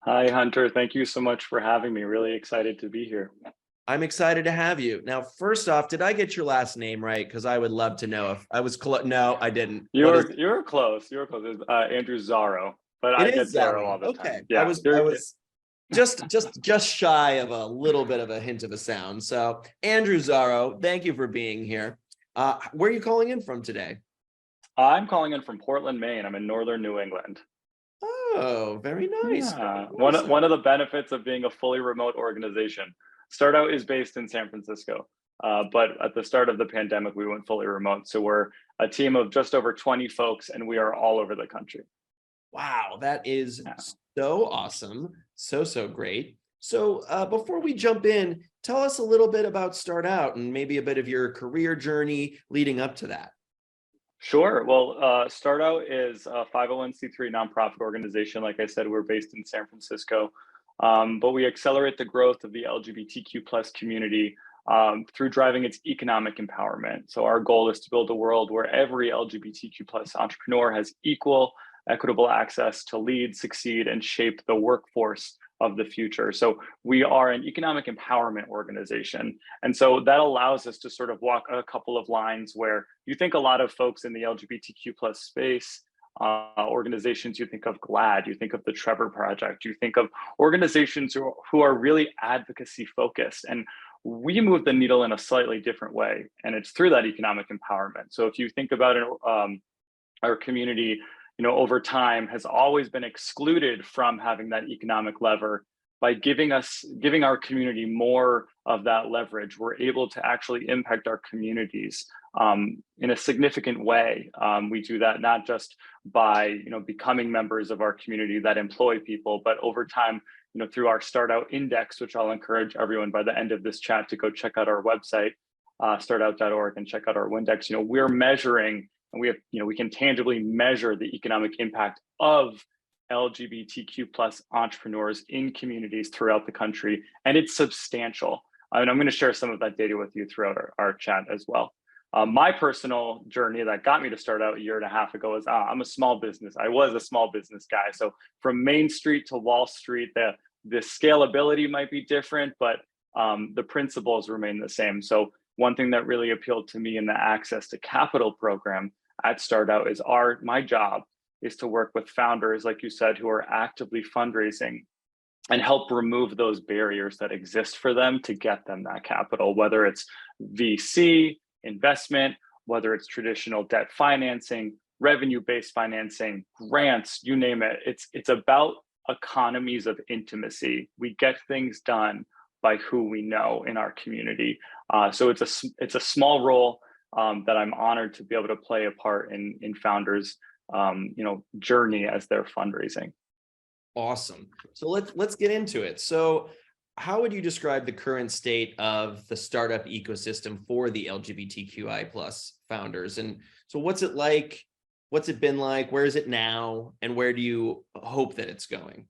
Hi, Hunter. Thank you so much for having me. Really excited to be here. I'm excited to have you. Now, first off, did I get your last name right? Because I would love to know if I was close. No, I didn't. You What is were you were close. You were close. It's, Andrew Zaro, but it? I get Is Zaro Zara. all the Okay. time. I Yeah, was I was just shy of a little bit of a hint of a sound. So, Andrew Zaro, thank you for being here. Where are you calling in from today? I'm calling in from Portland, Maine. I'm in northern New England. Oh, very nice. Yeah, Very nice. one of the benefits of being a fully remote organization. Startout is based in San Francisco, but at the start of the pandemic, we went fully remote. So we're a team of just over 20 folks, and we are all over the country. Wow, that is Yeah. so awesome. So great. So, before we jump in, tell us a little bit about Start Out and maybe a bit of your career journey leading up to that. Sure. Well, Startout is a 501c3 nonprofit organization. Like I said, we're based in San Francisco, but we accelerate the growth of the LGBTQ plus community through driving its economic empowerment. So our goal is to build a world where every LGBTQ plus entrepreneur has equal, equitable access to lead, succeed, and shape the workforce of the future. So we are an economic empowerment organization. And so that allows us to sort of walk a couple of lines where you think a lot of folks in the LGBTQ plus space, organizations, you think of GLAAD, you think of the Trevor Project, you think of organizations who are really advocacy focused. And we move the needle in a slightly different way. And it's through that economic empowerment. So if you think about it, our community, over time has always been excluded from having that economic lever. By giving our community more of that leverage, we're able to actually impact our communities in a significant way. We do that not just by becoming members of our community that employ people, but over time, through our Start Out Index, which I'll encourage everyone by the end of this chat to go check out our website, startout.org, and check out our Windex. We're measuring, and we can tangibly measure the economic impact of LGBTQ plus entrepreneurs in communities throughout the country, and it's substantial. And I'm going to share some of that data with you throughout our chat as well. My personal journey that got me to Start Out a year and a half ago is I'm a small business. I was a small business guy. So from Main Street to Wall Street, the scalability might be different, but the principles remain the same. So one thing that really appealed to me in the access to capital program at Start Out is my job is to work with founders, like you said, who are actively fundraising and help remove those barriers that exist for them to get them that capital, whether it's VC investment, whether it's traditional debt financing, revenue-based financing, grants, you name it. It's about economies of intimacy. We get things done by who we know in our community. So it's a small role that I'm honored to be able to play a part in founders' journey as they're fundraising. Awesome. So let's get into it. So, how would you describe the current state of the startup ecosystem for the LGBTQI plus founders? And so, what's it like? What's it been like? Where is it now? And where do you hope that it's going?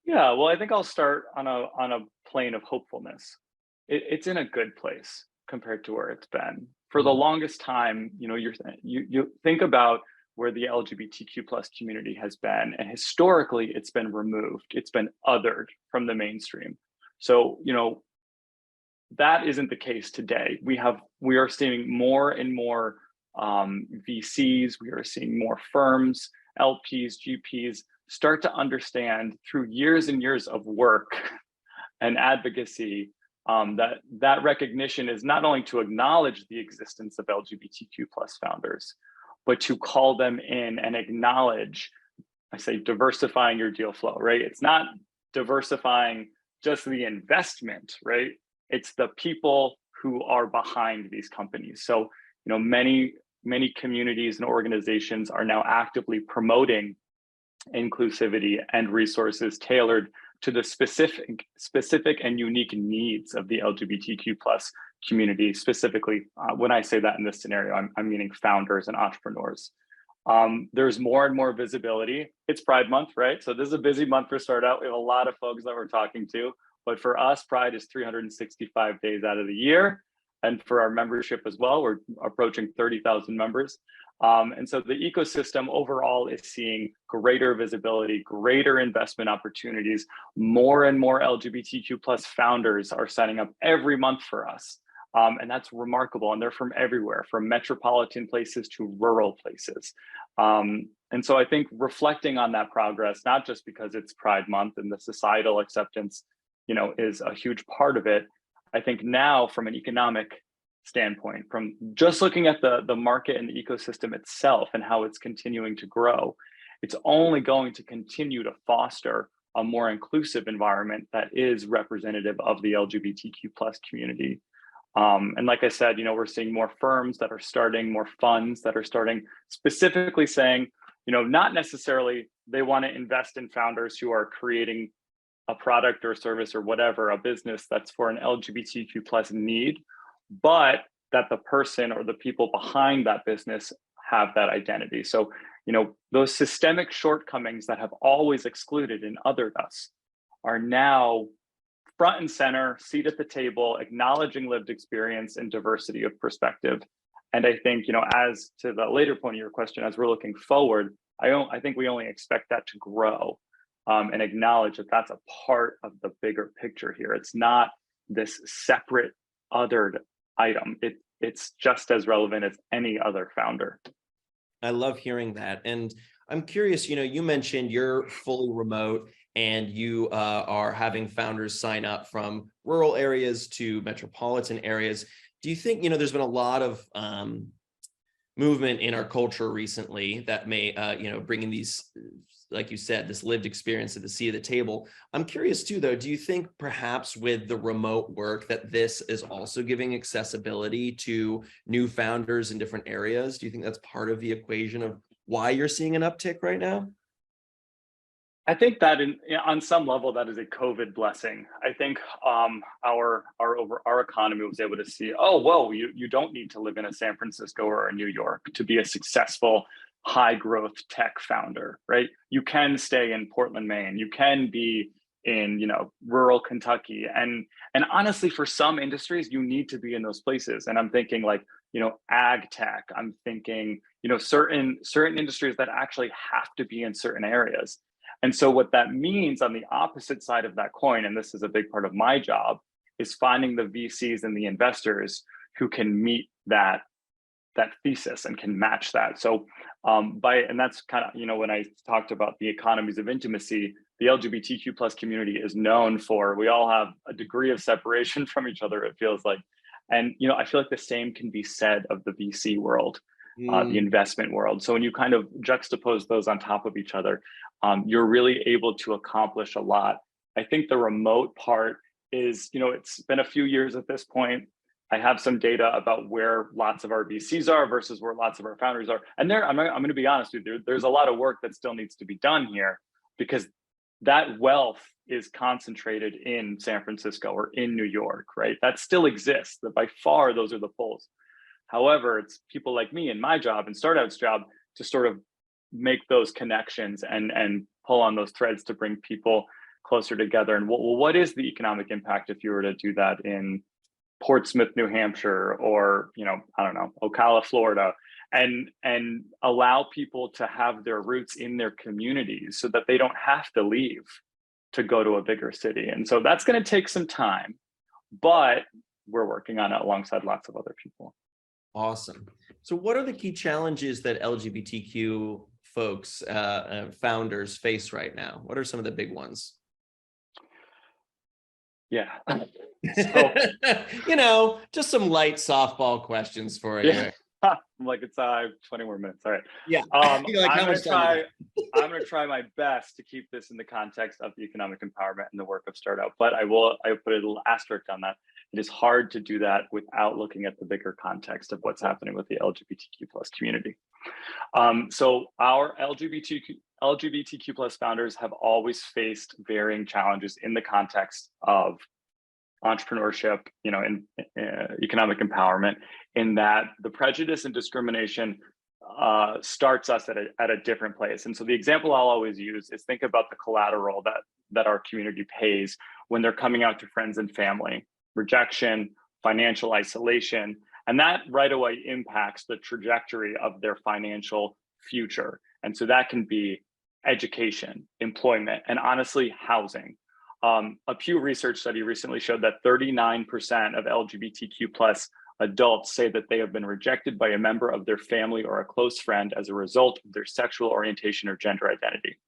Yeah, well, I think I'll start on a plane of hopefulness. It's in a good place compared to where it's been for the Mm. longest time. You think about where the LGBTQ plus community has been, and historically, it's been removed. It's been othered from the mainstream. So that isn't the case today. We are seeing more and more VCs. We are seeing more firms, LPs, GPs start to understand through years and years of work and advocacy that recognition is not only to acknowledge the existence of LGBTQ plus founders, but to call them in and acknowledge, I say, diversifying your deal flow, right? It's not diversifying just the investment, right? It's the people who are behind these companies. So, many communities and organizations are now actively promoting inclusivity and resources tailored to the specific and unique needs of the LGBTQ plus community. Specifically, when I say that in this scenario, I'm meaning founders and entrepreneurs. There's more and more visibility. It's Pride Month, right? So this is a busy month for Start Out. We have a lot of folks that we're talking to, but for us, Pride is 365 days out of the year. And for our membership as well, we're approaching 30,000 members. And so the ecosystem overall is seeing greater visibility, greater investment opportunities. More and more LGBTQ plus founders are signing up every month for us. And that's remarkable. And they're from everywhere, from metropolitan places to rural places. And so I think reflecting on that progress, not just because it's Pride Month and the societal acceptance, is a huge part of it. I think now from an economic standpoint, from just looking at the market and the ecosystem itself and how it's continuing to grow, it's only going to continue to foster a more inclusive environment that is representative of the LGBTQ plus community. And like I said, we're seeing more firms that are starting, more funds that are starting, specifically saying, not necessarily they want to invest in founders who are creating a product or service or whatever, a business that's for an LGBTQ plus need, but that the person or the people behind that business have that identity. So, those systemic shortcomings that have always excluded and othered us are now front and center, seat at the table, acknowledging lived experience and diversity of perspective. And I think, as to the later point of your question, as we're looking forward, I think we only expect that to grow, and acknowledge that that's a part of the bigger picture here. It's not this separate othered item. It's just as relevant as any other founder. I love hearing that. And I'm curious, you mentioned you're fully remote and you are having founders sign up from rural areas to metropolitan areas. Do you think, there's been a lot of movement in our culture recently that may, bringing these, like you said, this lived experience at the seat of the table. I'm curious too, though, do you think perhaps with the remote work that this is also giving accessibility to new founders in different areas? Do you think that's part of the equation of why you're seeing an uptick right now? I think that on some level, that is a COVID blessing. I think our economy was able to see, oh, whoa, you don't need to live in a San Francisco or a New York to be a successful high growth tech founder, right? You can stay in Portland, Maine. You can be in, rural Kentucky. And honestly, for some industries, you need to be in those places. And I'm thinking like, ag tech. I'm thinking, certain industries that actually have to be in certain areas. And so what that means on the opposite side of that coin, and this is a big part of my job, is finding the VCs and the investors who can meet that thesis and can match that. So and that's kind of, when I talked about the economies of intimacy, the LGBTQ plus community is known for, we all have a degree of separation from each other, it feels like. And, I feel like the same can be said of the VC world, the investment world. So when you kind of juxtapose those on top of each other, you're really able to accomplish a lot. I think the remote part is, it's been a few years at this point. I have some data about where lots of our VCs are versus where lots of our founders are. And I'm going to be honest with you, there's a lot of work that still needs to be done here, because that wealth is concentrated in San Francisco or in New York, right? That still exists. That by far, those are the pulls. However, it's people like me and my job and Startout's job to sort of make those connections and pull on those threads to bring people closer together. And what is the economic impact if you were to do that in Portsmouth, New Hampshire, or, I don't know, Ocala, Florida, and allow people to have their roots in their communities so that they don't have to leave to go to a bigger city. And so that's going to take some time, but we're working on it alongside lots of other people. Awesome. So what are the key challenges that LGBTQ folks, founders face right now? What are some of the big ones? Yeah. So, just some light softball questions for you. Yeah. I'm like, it's 20 more minutes. All right. Yeah. I'm going to try my best to keep this in the context of the economic empowerment and the work of Startup, but I put a little asterisk on that. It is hard to do that without looking at the bigger context of what's happening with the LGBTQ plus community. So our LGBTQ plus founders have always faced varying challenges in the context of entrepreneurship, and economic empowerment, in that the prejudice and discrimination starts us at a different place. And so the example I'll always use is, think about the collateral that our community pays when they're coming out to friends and family: rejection, financial isolation. And that right away impacts the trajectory of their financial future. And so that can be education, employment, and honestly, housing. A Pew Research study recently showed that 39% of LGBTQ plus adults say that they have been rejected by a member of their family or a close friend as a result of their sexual orientation or gender identity.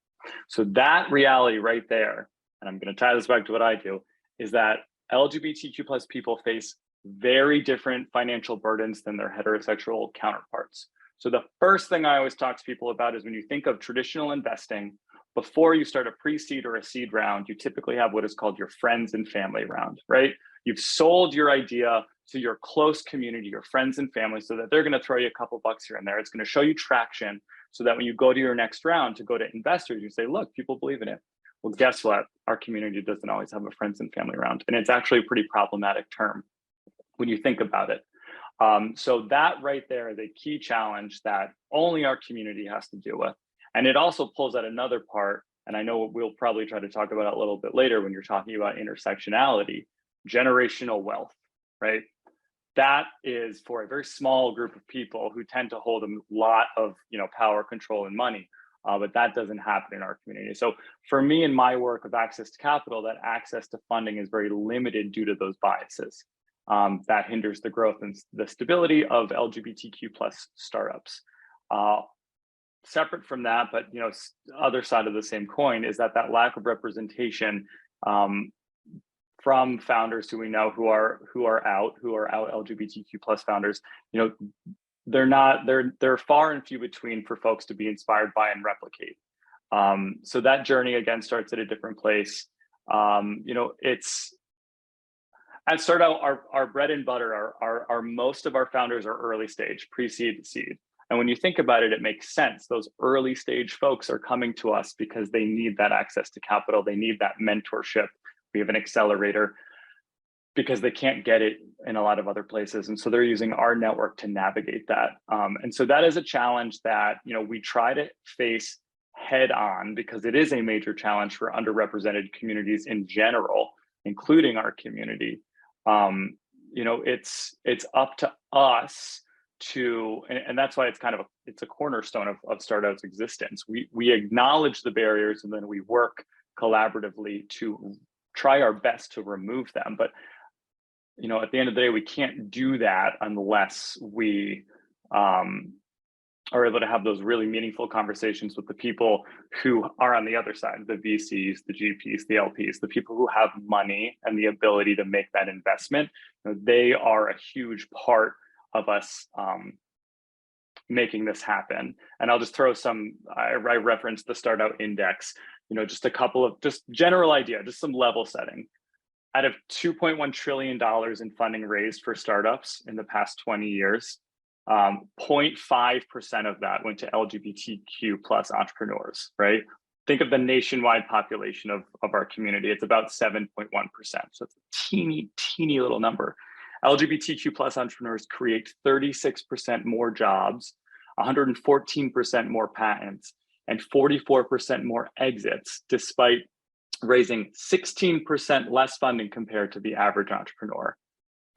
So that reality right there, and I'm going to tie this back to what I do, is that LGBTQ plus people face very different financial burdens than their heterosexual counterparts. So the first thing I always talk to people about is when you think of traditional investing, before you start a pre-seed or a seed round, you typically have what is called your friends and family round, right? You've sold your idea to your close community, your friends and family, so that they're going to throw you a couple bucks here and there. It's going to show you traction so that when you go to your next round to go to investors, you say, look, people believe in it. Well, guess what? Our community doesn't always have a friends and family round. And it's actually a pretty problematic term when you think about it. So that right there is a key challenge that only our community has to deal with. And it also pulls out another part, and I know we'll probably try to talk about it a little bit later when you're talking about intersectionality, generational wealth, right? That is for a very small group of people who tend to hold a lot of power, control, and money. But that doesn't happen in our community. So for me in my work of access to capital, that access to funding is very limited due to those biases. That hinders the growth and the stability of LGBTQ plus startups. Separate from that, but other side of the same coin is that lack of representation from founders who we know who are out LGBTQ plus founders, they're far and few between for folks to be inspired by and replicate. So that journey again starts at a different place. It's at Startout, our bread and butter are most of our founders are early stage, pre-seed to seed. And when you think about it, it makes sense. Those early stage folks are coming to us because they need that access to capital. They need that mentorship. We have an accelerator because they can't get it in a lot of other places. And so they're using our network to navigate that. And so that is a challenge that we try to face head on because it is a major challenge for underrepresented communities in general, including our community. It's up to us to, and that's why it's a cornerstone of Startout's existence. We acknowledge the barriers and then we work collaboratively to try our best to remove them. But at the end of the day, we can't do that unless we are able to have those really meaningful conversations with the people who are on the other side, the VCs, the GPs, the LPs, the people who have money and the ability to make that investment. They are a huge part of us making this happen. And I'll just throw I referenced the Startup Index, just a couple of general idea, just some level setting. Out of $2.1 trillion in funding raised for startups in the past 20 years, 0.5% of that went to LGBTQ plus entrepreneurs, right? Think of the nationwide population of our community. It's about 7.1%. So it's a teeny little number. LGBTQ plus entrepreneurs create 36% more jobs, 114% more patents, and 44% more exits, despite raising 16% less funding compared to the average entrepreneur.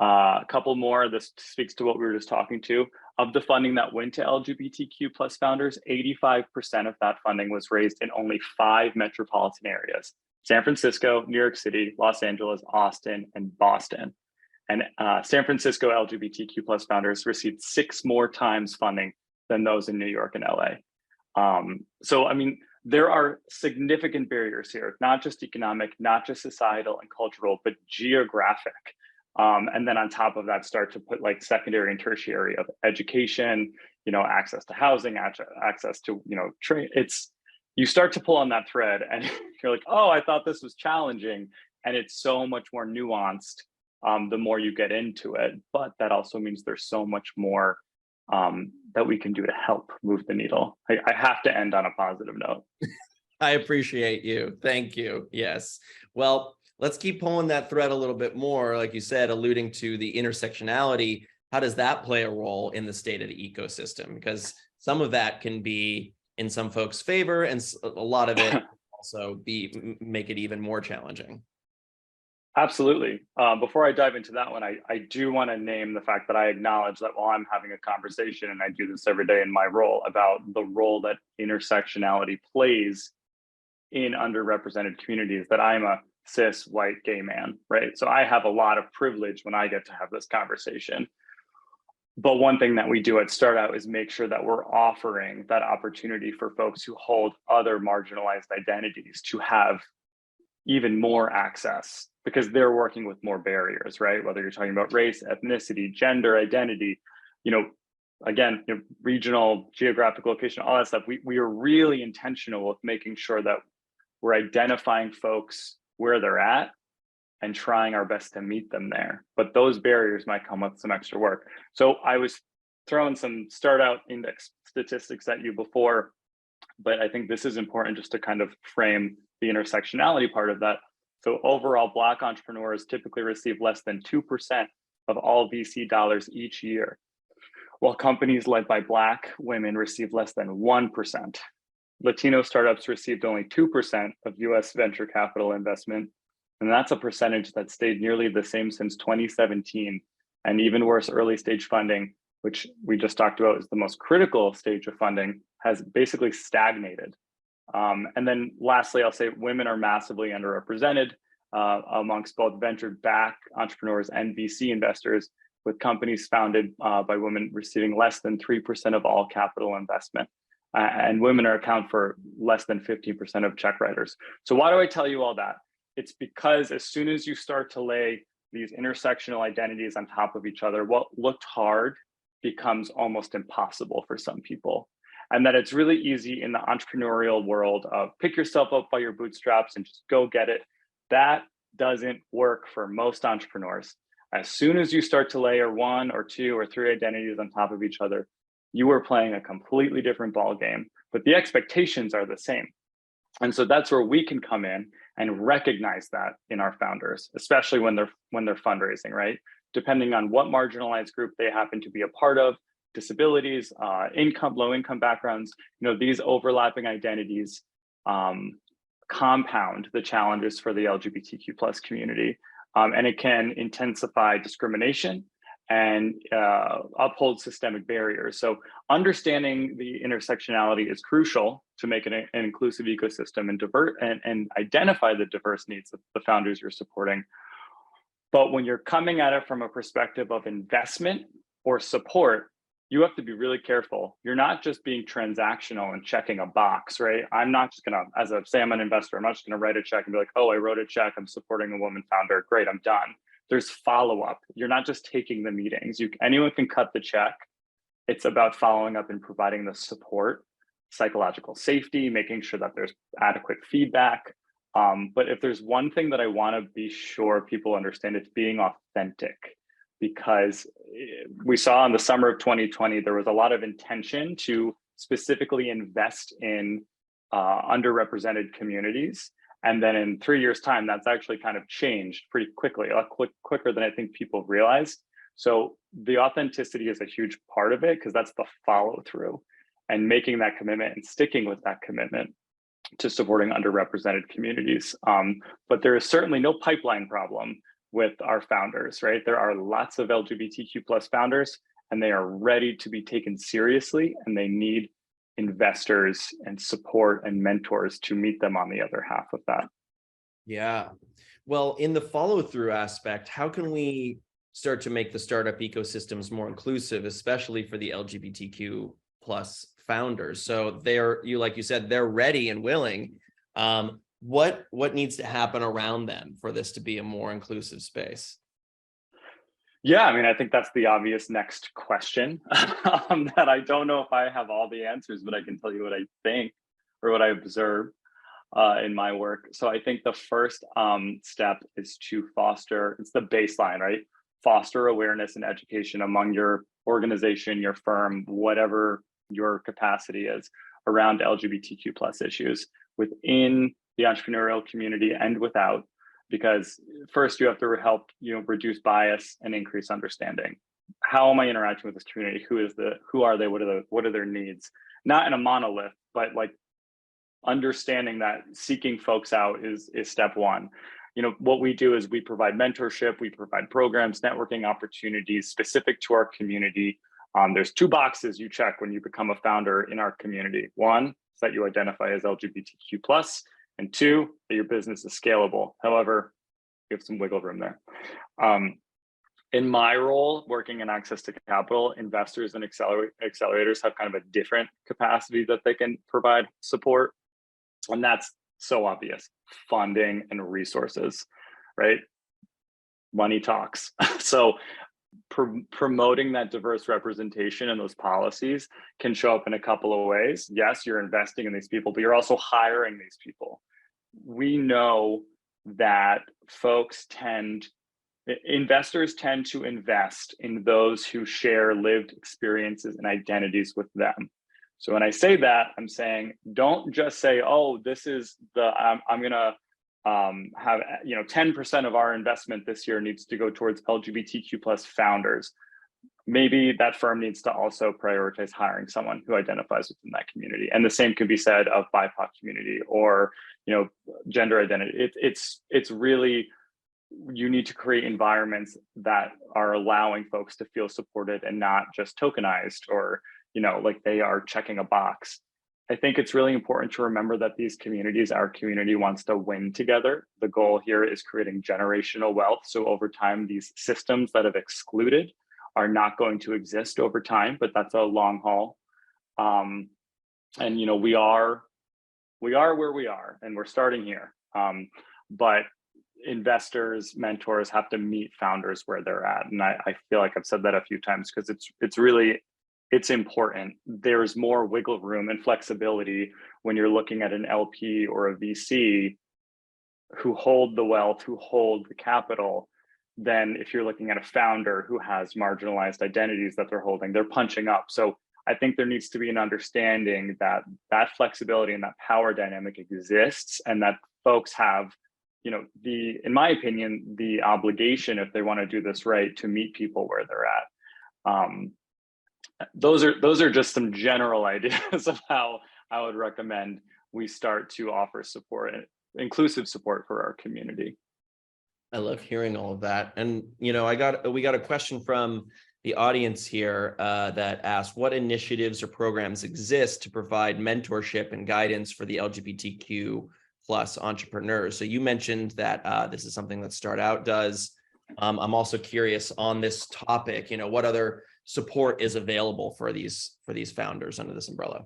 A couple more, this speaks to what we were just talking to. Of the funding that went to LGBTQ plus founders, 85% of that funding was raised in only 5 metropolitan areas: San Francisco, New York City, Los Angeles, Austin, and Boston. And San Francisco LGBTQ plus founders received 6 more times funding than those in New York and LA. So, there are significant barriers here, not just economic, not just societal and cultural, but geographic. And then on top of that, start to put like secondary and tertiary of education, access to housing, access to, trade. You start to pull on that thread and you're like, oh, I thought this was challenging. And it's so much more nuanced the more you get into it. But that also means there's so much more that we can do to help move the needle. I have to end on a positive note. I appreciate you. Thank you. Yes. Well, let's keep pulling that thread a little bit more. Like you said, alluding to the intersectionality, how does that play a role in the state of the ecosystem? Because some of that can be in some folks' favor, and a lot of it also make it even more challenging. Absolutely. Before I dive into that one, I do want to name the fact that I acknowledge that while I'm having a conversation, and I do this every day in my role, about the role that intersectionality plays in underrepresented communities, that I'm a cis white gay man, right? So I have a lot of privilege when I get to have this conversation. But one thing that we do at Startup is make sure that we're offering that opportunity for folks who hold other marginalized identities to have even more access, because they're working with more barriers, right? Whether you're talking about race, ethnicity, gender identity, you know, again, regional, geographic location, all that stuff. We are really intentional with making sure that we're identifying folks where they're at and trying our best to meet them there. But those barriers might come with some extra work. So I was throwing some start out index statistics at you before, but I think this is important just to kind of frame the intersectionality part of that. So overall, Black entrepreneurs typically receive less than 2% of all VC dollars each year, while companies led by Black women receive less than 1%. Latino startups received only 2% of US venture capital investment, and that's a percentage that stayed nearly the same since 2017. And even worse, early stage funding, which we just talked about is the most critical stage of funding, has basically stagnated. And then lastly, I'll say women are massively underrepresented amongst both venture-backed entrepreneurs and VC investors, with companies founded by women receiving less than 3% of all capital investment. And women account for less than 15% of check writers. So why do I tell you all that? It's because as soon as you start to lay these intersectional identities on top of each other, what looked hard becomes almost impossible for some people. And that it's really easy in the entrepreneurial world of pick yourself up by your bootstraps and just go get it. That doesn't work for most entrepreneurs. As soon as you start to layer 1 or 2 or 3 identities on top of each other, you are playing a completely different ball game, but the expectations are the same. And so that's where we can come in and recognize that in our founders, especially when they're fundraising, right? Depending on what marginalized group they happen to be a part of, disabilities, low income backgrounds, these overlapping identities compound the challenges for the LGBTQ plus community. And it can intensify discrimination and uphold systemic barriers. So understanding the intersectionality is crucial to make an inclusive ecosystem and identify the diverse needs of the founders you're supporting. But when you're coming at it from a perspective of investment or support, you have to be really careful. You're not just being transactional and checking a box, right? I'm not just gonna, say I'm an investor, I'm not just gonna write a check and be like, oh, I wrote a check, I'm supporting a woman founder, great, I'm done. There's follow-up. You're not just taking the meetings. Anyone can cut the check. It's about following up and providing the support, psychological safety, making sure that there's adequate feedback. But if there's one thing that I wanna be sure people understand, it's being authentic. Because we saw in the summer of 2020, there was a lot of intention to specifically invest in underrepresented communities. And then in 3 years' time, that's actually kind of changed pretty quickly, quicker than I think people realized. So the authenticity is a huge part of it, because that's the follow through and making that commitment and sticking with that commitment to supporting underrepresented communities. But there is certainly no pipeline problem with our founders, right? There are lots of LGBTQ plus founders, and they are ready to be taken seriously, and they need investors and support and mentors to meet them on the other half of that. Yeah. Well, in the follow through aspect, how can we start to make the startup ecosystems more inclusive, especially for the LGBTQ plus founders? So like you said, they're ready and willing. What needs to happen around them for this to be a more inclusive space? Yeah, I think that's the obvious next question that I don't know if I have all the answers, but I can tell you what I think or what I observe in my work. So I think the first step is to foster, it's the baseline, right? Foster awareness and education among your organization, your firm, whatever your capacity is, around LGBTQ plus issues within the entrepreneurial community and without, because first you have to help reduce bias and increase understanding. How am I interacting with this community? Who are they? What are their needs? Not in a monolith, but like understanding that seeking folks out is step one. what we do is we provide mentorship, we provide programs, networking opportunities specific to our community. There's 2 boxes you check when you become a founder in our community. 1 is that you identify as LGBTQ+, and 2, that your business is scalable. However, you have some wiggle room there. In my role, working in access to capital, investors and accelerators have kind of a different capacity that they can provide support. And that's so obvious: funding and resources, right? Money talks. So promoting that diverse representation and those policies can show up in a couple of ways. Yes, you're investing in these people, but you're also hiring these people. We know that investors tend to invest in those who share lived experiences and identities with them. So when I say that, I'm saying, don't just say, oh, this is I'm gonna have 10% of our investment this year needs to go towards LGBTQ+ founders. Maybe that firm needs to also prioritize hiring someone who identifies within that community. And the same could be said of BIPOC community or gender identity. It's really, you need to create environments that are allowing folks to feel supported and not just tokenized or like they are checking a box. I think it's really important to remember that these communities, our community wants to win together. The goal here is creating generational wealth. So over time, these systems that have excluded are not going to exist over time, but that's a long haul. And we are where we are, and we're starting here. But investors, mentors have to meet founders where they're at. And I feel like I've said that a few times because it's important. There's more wiggle room and flexibility when you're looking at an LP or a VC who hold the wealth, who hold the capital, than if you're looking at a founder who has marginalized identities that they're holding. They're punching up. So I think there needs to be an understanding that that flexibility and that power dynamic exists, and that folks have, in my opinion, the obligation, if they want to do this right, to meet people where they're at. Those are just some general ideas of how I would recommend we start to offer support, inclusive support for our community. I love hearing all of that. And, we got a question from the audience here that asked, what initiatives or programs exist to provide mentorship and guidance for the LGBTQ+ entrepreneurs? So you mentioned that this is something that Start Out does. I'm also curious on this topic, what other support is available for these founders under this umbrella?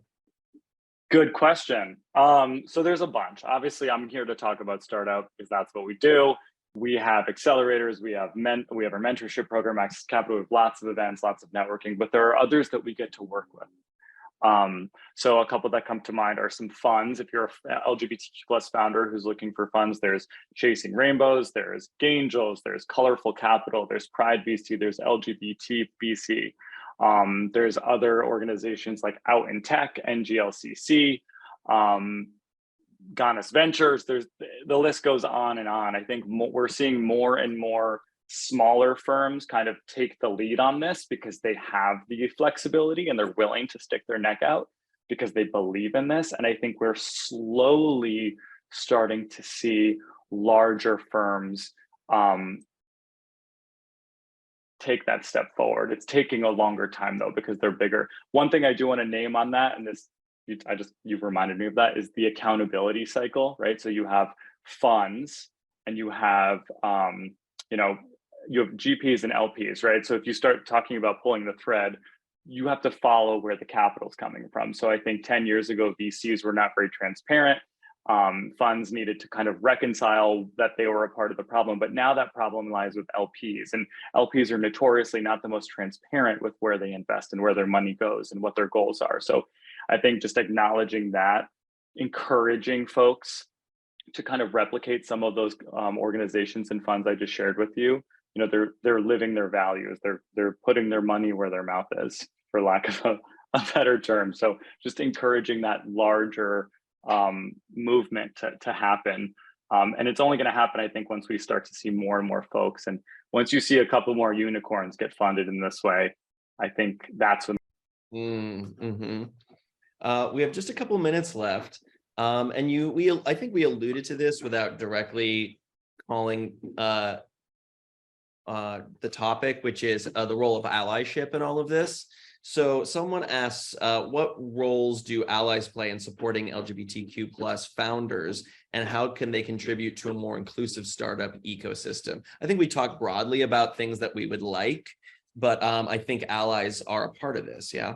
Good question. So there's a bunch. Obviously, I'm here to talk about Start Out because that's what we do. We have accelerators, we have our mentorship program, Access Capital, we have lots of events, lots of networking, but there are others that we get to work with. So a couple that come to mind are some funds. If you're an LGBTQ+ founder who's looking for funds, there's Chasing Rainbows, there's Angels, there's Colorful Capital, there's Pride VC, there's LGBT VC. There's other organizations like Out in Tech, NGLCC, Ganas Ventures. The list goes on and on. I think we're seeing more and more smaller firms kind of take the lead on this because they have the flexibility and they're willing to stick their neck out because they believe in this. And I think we're slowly starting to see larger firms take that step forward. It's taking a longer time though, because they're bigger. One thing I do want to name on that, and this, you've reminded me of that, is the accountability cycle, right? So you have funds and you have, you have GPs and LPs, right? So if you start talking about pulling the thread, you have to follow where the capital is coming from. So I think 10 years ago, VCs were not very transparent. Funds needed to kind of reconcile that they were a part of the problem, but now that problem lies with LPs, and LPs are notoriously not the most transparent with where they invest and where their money goes and what their goals are. So I think just acknowledging that, encouraging folks to kind of replicate some of those organizations and funds I just shared with you. They're living their values. They're putting their money where their mouth is, for lack of a better term. So just encouraging that larger movement to happen. And it's only going to happen, I think, once we start to see more and more folks. And once you see a couple more unicorns get funded in this way, I think that's when. We have just a couple minutes left. And I think we alluded to this without directly calling the topic, which is the role of allyship in all of this. So someone asks, what roles do allies play in supporting LGBTQ plus founders, and how can they contribute to a more inclusive startup ecosystem? I think we talk broadly about things that we would like, but I think allies are a part of this. Yeah.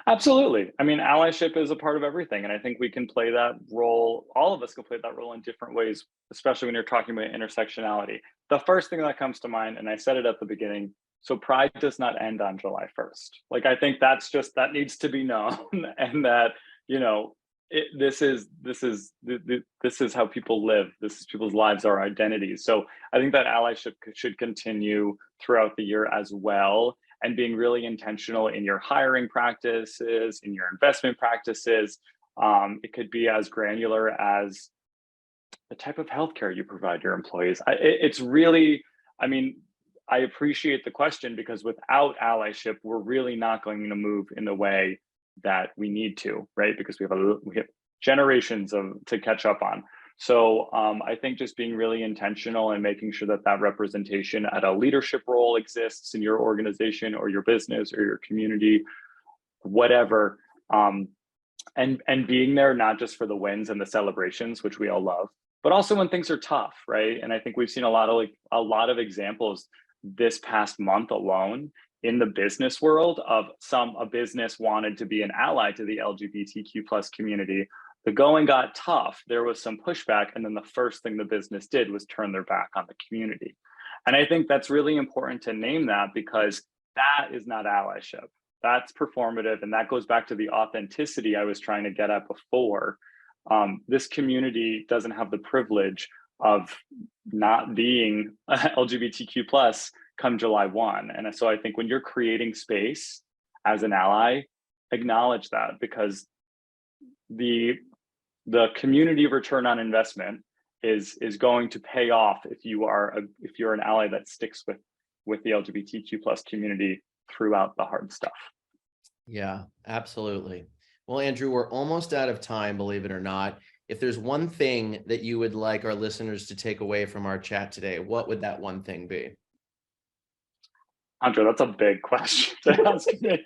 Absolutely. I mean, allyship is a part of everything. And I think we can play that role. All of us can play that role in different ways, especially when you're talking about intersectionality. The first thing that comes to mind, and I said it at the beginning, so Pride does not end on July 1st. Like, I think that's just, that needs to be known. And that, you know, this is how people live. This is people's lives, our identities. So I think that allyship should continue throughout the year as well, and being really intentional in your hiring practices, in your investment practices. It could be as granular as the type of healthcare you provide your employees. It's really, I mean, I appreciate the question, because without allyship, we're really not going to move in the way that we need to, right? Because we have generations to catch up on. So I think just being really intentional and making sure that that representation at a leadership role exists in your organization or your business or your community, whatever, and being there not just for the wins and the celebrations, which we all love, but also when things are tough, right? And I think we've seen a lot of examples this past month alone in the business world of a business wanted to be an ally to the LGBTQ plus community. The going got tough. There was some pushback. And then the first thing the business did was turn their back on the community. And I think that's really important to name that, because that is not allyship. That's performative. And that goes back to the authenticity I was trying to get at before. This community doesn't have the privilege of not being LGBTQ plus come July 1. And so I think when you're creating space as an ally, acknowledge that, because the community return on investment is going to pay off if you're an ally that sticks with the LGBTQ plus community throughout the hard stuff. Yeah, absolutely. Well, Andrew, we're almost out of time, believe it or not. If there's one thing that you would like our listeners to take away from our chat today, what would that one thing be? Andrew, that's a big question to ask me.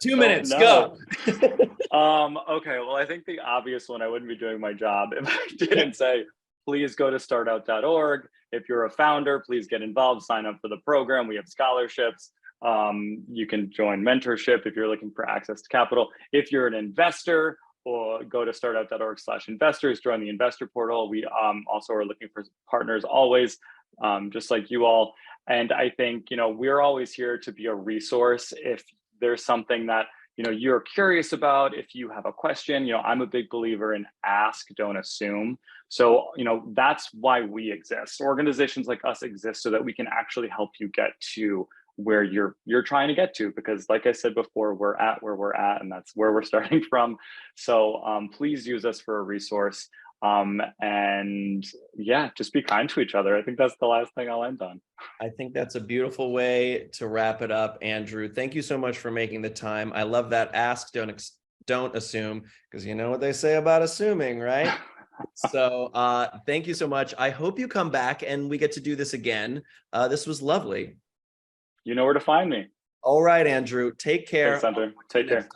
2 minutes, go. Okay, well, I think the obvious one, I wouldn't be doing my job if I didn't say, please go to startout.org. If you're a founder, please get involved, sign up for the program. We have scholarships. You can join mentorship if you're looking for access to capital. If you're an investor, or go to startout.org/investors, join the investor portal. We also are looking for partners always, just like you all. And I think, you know, we're always here to be a resource. If there's something that, you know, you're curious about, if you have a question, you know, I'm a big believer in ask, don't assume. So, you know, that's why we exist. Organizations like us exist so that we can actually help you get to where you're trying to get to, because like I said before, we're at where we're at, and that's where we're starting from. So please use us for a resource. And yeah, just be kind to each other. I think that's the last thing I'll end on. I think that's a beautiful way to wrap it up, Andrew. Thank you so much for making the time. I love that ask, don't assume, because you know what they say about assuming, right? So thank you so much. I hope you come back and we get to do this again. This was lovely. You know where to find me. All right, Andrew. Take care. Thanks, Hunter. Take care.